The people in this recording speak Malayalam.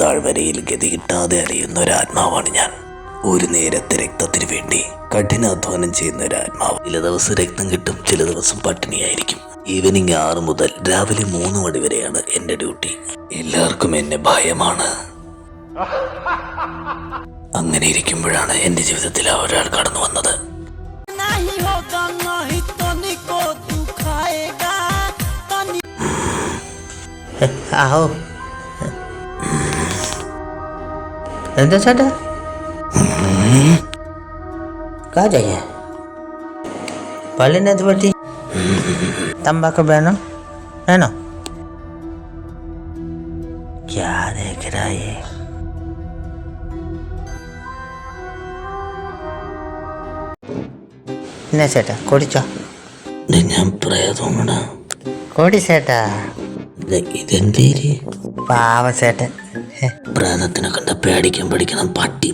താഴ്വരയിൽ ഗതി കിട്ടാതെ അറിയുന്ന ഒരു ആത്മാവാണ് ഞാൻ. ഒരു നേരത്തെ രക്തത്തിന് വേണ്ടി കഠിനാധ്വാനം ചെയ്യുന്ന ഒരു ആത്മാവ്. ചില ദിവസം രക്തം കിട്ടും, ചില ദിവസം പട്ടിണിയായിരിക്കും. ഈവനിങ് 6 മുതൽ രാവിലെ 3 മണി വരെയാണ് എൻ്റെ ഡ്യൂട്ടി. എല്ലാവർക്കും എന്നെ ഭയമാണ്. അങ്ങനെ ഇരിക്കുമ്പോഴാണ് എൻ്റെ ജീവിതത്തിൽ ഒരാൾ കടന്നു വന്നത്. आओ എന്താ ചേട്ടാ कहाँ जाइए पहले नहीं पड़ती तंबाकू बहनो है ना क्या देख रहा है ये എന്നാ ചേട്ടാ കുടിച്ചോ ഞാൻ പ്രേതമാണ്. കുടി ചേട്ടാ ഇതെന്തേര് പാവ ചേട്ടൻ പ്രേതത്തിനെ കണ്ട പേടിക്കണം പട്ടി.